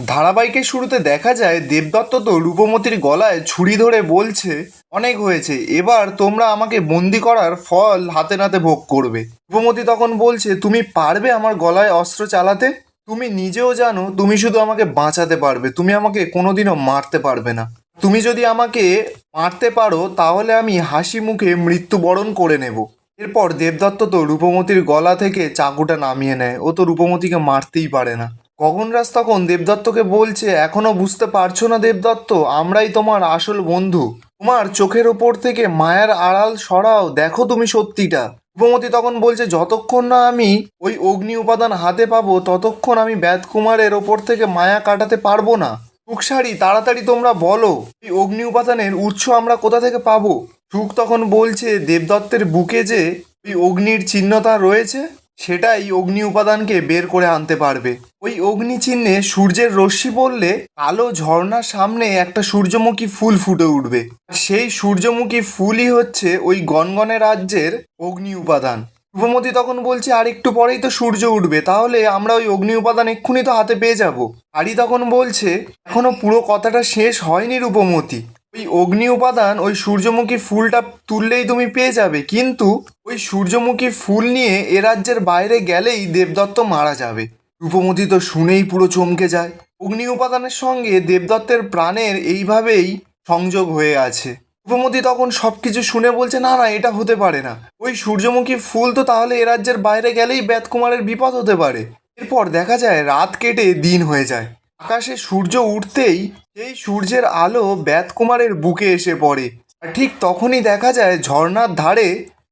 ধারাবাহিকের শুরুতে দেখা যায় দেবদত্ত তো রূপমতির গলায় ছুরি ধরে বলছে, অনেক হয়েছে, এবার তোমরা আমাকে বন্দি করার ফল হাতে নাতে ভোগ করবে। রূপমতি তখন বলছে, তুমি পারবে আমার গলায় অস্ত্র চালাতে? তুমি নিজেও জানো তুমি শুধু আমাকে বাঁচাতে পারবে, তুমি আমাকে কোনোদিনও মারতে পারবে না। তুমি যদি আমাকে মারতে পারো তাহলে আমি হাসি মুখে মৃত্যুবরণ করে নেব। এরপর দেবদত্ত তো রূপমতির গলা থেকে চাকুটা নামিয়ে নেয়, ও তো রূপমতিকে মারতেই পারে না। গগনরাজ তখন দেবদত্তকে বলছে, এখনো বুঝতে পারছো না দেবদত্ত, আমরাই তোমার আসল বন্ধু। তোমার চোখের ওপর থেকে মায়ার আড়াল সরাও, দেখো তুমি সত্যিটা। রূপমতি তখন বলছে, যতক্ষণ না আমি ওই অগ্নি উপাদান হাতে পাবো ততক্ষণ আমি ব্যাধকুমারের ওপর থেকে মায়া কাটাতে পারবো না। সুখসারি, তাড়াতাড়ি তোমরা বলো, এই অগ্নি উপাদানের উৎস আমরা কোথা থেকে পাবো? সুখ তখন বলছে, দেবদত্তের বুকে যে ওই অগ্নির চিহ্নটা রয়েছে সেটাই অগ্নি উপাদানকে বের করে আনতে পারবে। ওই অগ্নি চিহ্নে সূর্যের রশ্মি পড়লে কালো ঝর্ণার সামনে একটা সূর্যমুখী ফুল ফুটে উঠবে। সেই সূর্যমুখী ফুলই হচ্ছে ওই গনগনে রাজ্যের অগ্নি উপাদান। রূপমতি তখন বলছে, আর একটু পরেই তো সূর্য উঠবে, তাহলে আমরা ওই অগ্নি উপাদান এক্ষুনি তো হাতে পেয়ে যাব। হারি তখন বলছে, এখনো পুরো কথাটা শেষ হয়নি রূপমতি। ওই অগ্নি উপাদান ওই সূর্যমুখী ফুলটা তুললেই তুমি পেয়ে যাবে, কিন্তু ওই সূর্যমুখী ফুল নিয়ে এ রাজ্যের বাইরে গেলেই দেবদত্ত মারা যাবে। রূপমতি তো শুনেই পুরো চমকে যায়। অগ্নি উপাদানের সঙ্গে দেবদত্তের প্রাণের এইভাবেই সংযোগ হয়ে আছে। রূপমতি তখন সবকিছু শুনে বলছে, না না, এটা হতে পারে না। ওই সূর্যমুখী ফুল তো তাহলে এ রাজ্যের বাইরে গেলেই বেদকুমারের বিপদ হতে পারে। এরপর দেখা যায় রাত কেটে দিন হয়ে যায়। আকাশে সূর্য উঠতেই সেই সূর্যের আলো বেদকুমারের বুকে এসে পড়ে। আর ঠিক তখনই দেখা যায় ঝর্ণার ধারে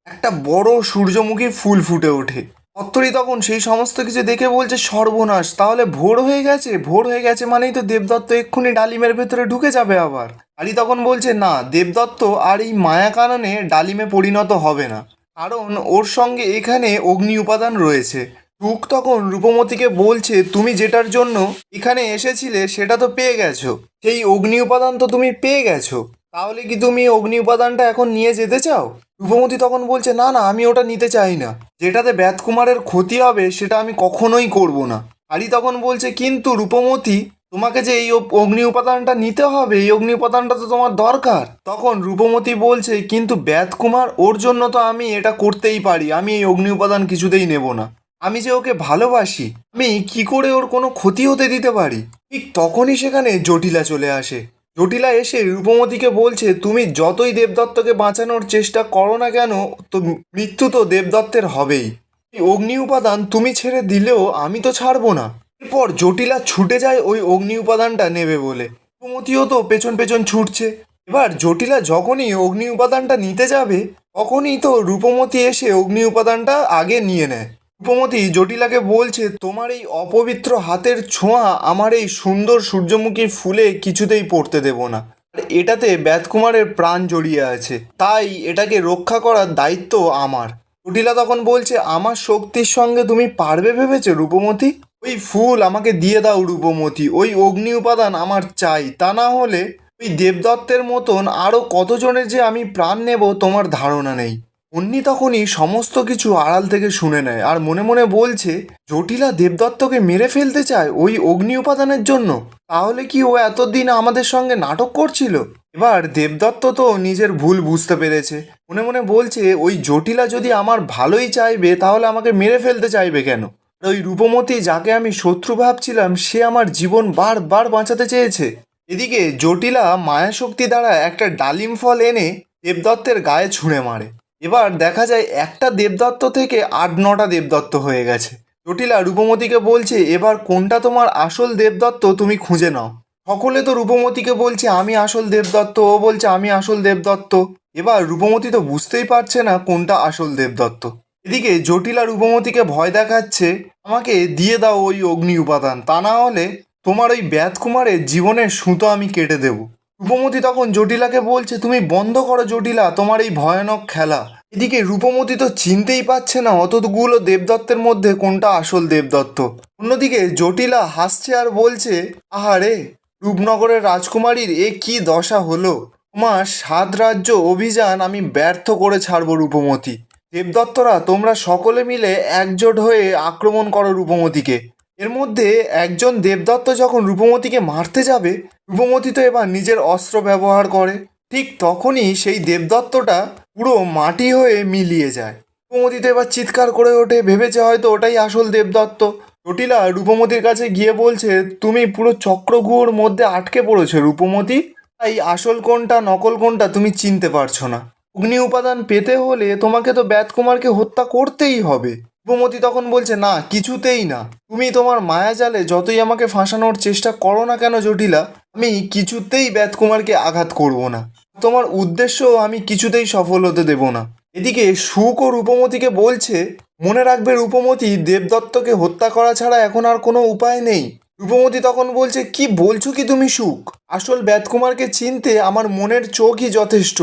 একটা বড় সূর্যমুখী ফুল ফুটে ওঠে। অত্তরী তখন সেই সমস্ত কিছু দেখে বলছে, সর্বনাশ, তাহলে ভোর হয়ে গেছে। ভোর হয়ে গেছে মানেই তো দেবদত্ত এক্ষুনি ডালিমের ভেতরে ঢুকে যাবে আবার। আলী তখন বলছে, না, দেবদত্ত আর এই মায়া কাননে ডালিমে পরিণত হবে না, কারণ ওর সঙ্গে এখানে অগ্নি উপাদান রয়েছে। টুক তখন রূপমতিকে বলছে, তুমি যেটার জন্য এখানে এসেছিলে সেটা তো পেয়ে গেছো, সেই অগ্নি উপাদান তো তুমি পেয়ে গেছো, তাহলে কি তুমি অগ্নি উপাদানটা এখন নিয়ে যেতে চাও? রূপমতি তখন বলছে, না না, আমি ওটা নিতে চাই না, যেটাতে ব্যাধকুমারের ক্ষতি হবে সেটা আমি কখনোই করব না। আলী তখন বলছে, কিন্তু রূপমতি, তোমাকে যে এই অগ্নি উপাদানটা নিতে হবে, এই অগ্নি উপাদানটা তো তোমার দরকার। তখন রূপমতি বলছে, কিন্তু ব্যাধকুমার, ওর জন্য তো আমি এটা করতেই পারি, আমি এই অগ্নি উপাদান কিছুতেই নেব না। আমি যে ওকে ভালোবাসি, আমি কি করে ওর কোনো ক্ষতি হতে দিতে পারি? ঠিক তখনই সেখানে জটিলা চলে আসে। জটিলা এসে রূপমতিকে বলছে, তুমি যতই দেবদত্তকে বাঁচানোর চেষ্টা করো না কেন, তো মৃত্যু তো দেবদত্তের হবেই। এই অগ্নি উপাদান তুমি ছেড়ে দিলেও আমি তো ছাড়বো না। এরপর জটিলা ছুটে যায় ওই অগ্নি উপাদানটা নেবে বলে। রূপমতিও তো পেছন পেছন ছুটছে। এবার জটিলা যখনই অগ্নি উপাদানটা নিতে যাবে তখনই তো রূপমতি এসে অগ্নি উপাদানটা আগে নিয়ে নেয়। রূপমতি জটিলাকে বলছে, তোমার এই অপবিত্র হাতের ছোঁয়া আমার এই সুন্দর সূর্যমুখী ফুলে কিছুতেই পড়তে দেব না। আর এটাতে ব্যাধকুমারের প্রাণ জড়িয়ে আছে, তাই এটাকে রক্ষা করার দায়িত্ব আমার। জটিলা তখন বলছে, আমার শক্তির সঙ্গে তুমি পারবে ভেবেছো রূপমতি? ওই ফুল আমাকে দিয়ে দাও রূপমতি, ওই অগ্নি উপাদান আমার চাই, তা না হলে ওই দেবদত্তের মতন আরও কতজনের যে আমি প্রাণ নেব তোমার ধারণা নেই। অন্নি তখনই সমস্ত কিছু আড়াল থেকে শুনে নেয় আর মনে মনে বলছে, জটিলা দেবদত্তকে মেরে ফেলতে চায় ওই অগ্নি উপাদানের জন্য? তাহলে কি ও এতদিন আমাদের সঙ্গে নাটক করছিল? এবার দেবদত্ত তো নিজের ভুল বুঝতে পেরেছে। মনে মনে বলছে, ওই জটিলা যদি আমার ভালোই চাইবে তাহলে আমাকে মেরে ফেলতে চাইবে কেন? আর ওই রূপমতি, যাকে আমি শত্রু ভাবছিলাম, সে আমার জীবন বারবার বাঁচাতে চেয়েছে। এদিকে জটিলা মায়াশক্তি দ্বারা একটা ডালিম ফল এনে দেবদত্তের গায়ে ছুঁড়ে মারে। এবার দেখা যায় একটা দেবদত্ত থেকে 8-9টা দেবদত্ত হয়ে গেছে। জটিলা রূপমতিকে বলছে, এবার কোনটা তোমার আসল দেবদত্ত তুমি খুঁজে নাও। সকলে তো রূপমতিকে বলছে আমি আসল দেবদত্ত, ও বলছে আমি আসল দেবদত্ত। এবার রূপমতি তো বুঝতেই পারছে না কোনটা আসল দেবদত্ত। এদিকে জটিলা রূপমতিকে ভয় দেখাচ্ছে, আমাকে দিয়ে দাও ওই অগ্নি উপাদান, তা না হলে তোমার ওই ব্যাধকুমারের জীবনের সুতো আমি কেটে দেব। রূপমতি তখন জটিলাকে বলছে, তুমি বন্ধ করো জটিলা তোমার এই ভয়ানক খেলা। এদিকে রূপমতি তো চিনতেই পারছে না অতগুলো দেবদত্তের মধ্যে কোনটা আসল দেবদত্ত। অন্যদিকে জটিলা হাসছে আর বলছে, আহারে, রূপনগরের রাজকুমারীর এ কি দশা হলো! তোমার 7 রাজ্য অভিযান আমি ব্যর্থ করে ছাড়বো রূপমতি। দেবদত্তরা, তোমরা সকলে মিলে একজোট হয়ে আক্রমণ করো রূপমতিকে। এর মধ্যে একজন দেবদত্ত যখন রূপমতিকে মারতে যাবে, রূপমতি তো এবার নিজের অস্ত্র ব্যবহার করে। ঠিক তখনই সেই দেবদত্তটা পুরো মাটি হয়ে মিলিয়ে যায়। রূপমতি তো এবার চিৎকার করে ওঠে, ভেবেছে হয়তো ওটাই আসল দেবদত্ত। জটিলা রূপমতির কাছে গিয়ে বলছে, তুমি পুরো চক্রগুহর মধ্যে আটকে পড়েছো রূপমতি, তাই আসল কোনটা নকল কোনটা তুমি চিনতে পারছো না। অগ্নি উপাদান পেতে হলে তোমাকে তো ব্যাতকুমারকে হত্যা করতেই হবে। রূপমতি তখন বলছে, না, কিছুতেই না। তুমি তোমার মায়াজালে যতই আমাকে ফাঁসানোর চেষ্টা করো না কেন জটিলা, আমি কিছুতেই ব্যাতকুমারকে আঘাত করব না। তোমার উদ্দেশ্য আমি কিছুতেই সফল হতে দেব না। এদিকে সুখ ও রূপমতিকে বলছে, মনে রাখবে রূপমতি, দেবদত্তকে হত্যা করা ছাড়া এখন আর কোনো উপায় নেই। রূপমতি তখন বলছে, কি বলছো কি তুমি সুখ? আসল ব্যাতকুমারকে চিনতে আমার মনের চোখই যথেষ্ট,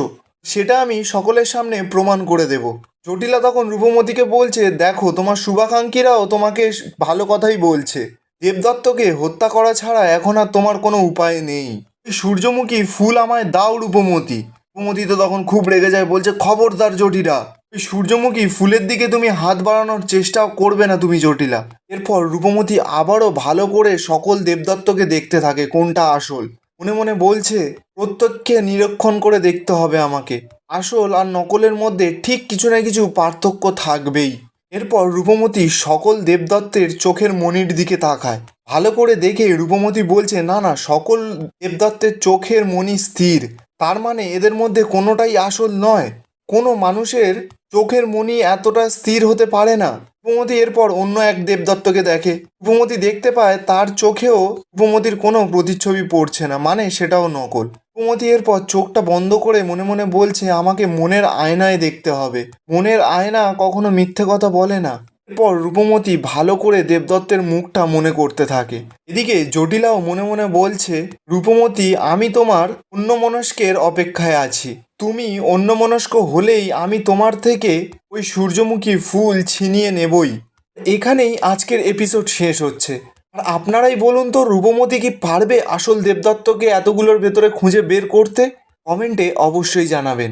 সেটা আমি সকলের সামনে প্রমাণ করে দেব। জটিলা তখন রূপমতিকে বলছে, দেখো তোমার শুভাকাঙ্ক্ষীরাও তোমাকে ভালো কথাই বলছে, দেবদত্তকে হত্যা করা ছাড়া এখন আর তোমার কোনো উপায় নেই। এই সূর্যমুখী ফুল আমায় দাও রূপমতি। রূপমতি তো তখন খুব রেগে যায়, বলছে, খবরদার জটিলা, এই সূর্যমুখী ফুলের দিকে তুমি হাত বাড়ানোর চেষ্টাও করবে না তুমি জটিলা। এরপর রূপমতি আবারও ভালো করে সকল দেবদত্তকে দেখতে থাকে কোনটা আসল। মনে মনে বলছে, প্রত্যেককে নিরীক্ষণ করে দেখতে হবে আমাকে, আসল আর নকলের মধ্যে ঠিক কিছু না কিছু পার্থক্য থাকবেই। এরপর রূপমতি সকল দেবদত্তের চোখের মণির দিকে তাকায়। ভালো করে দেখে রূপমতি বলছে, না না, সকল দেবদত্তের চোখের মণি স্থির, তার মানে এদের মধ্যে কোনোটাই আসল নয়। কোনো মানুষের চোখের মণি এতটা স্থির হতে পারে না। রূপমতি এরপর অন্য এক দেবদত্তকে দেখে। রূপমতি দেখতে পায় তার চোখেও রূপমতির কোনো প্রতিচ্ছবি পড়ছে না, মানে সেটাও নকল। রূপমতি এরপর চোখটা বন্ধ করে মনে মনে বলছে, আমাকে মনের আয়নায় দেখতে হবে, মনের আয়না কখনো মিথ্যে কথা বলে না। এরপর রূপমতি ভালো করে দেবদত্তের মুখটা মনে করতে থাকে। এদিকে জটিলাও মনে মনে বলছে, রূপমতি, আমি তোমার অন্যমনস্কের অপেক্ষায় আছি। তুমি অন্যমনস্ক হলেই আমি তোমার থেকে ওই সূর্যমুখী ফুল ছিনিয়ে নেবই। এখানেই আজকের এপিসোড শেষ হচ্ছে। আর আপনারাই বলুন তো, রূপমতি কি পারবে আসল দেবদত্তকে এতগুলোর ভেতরে খুঁজে বের করতে? কমেন্টে অবশ্যই জানাবেন।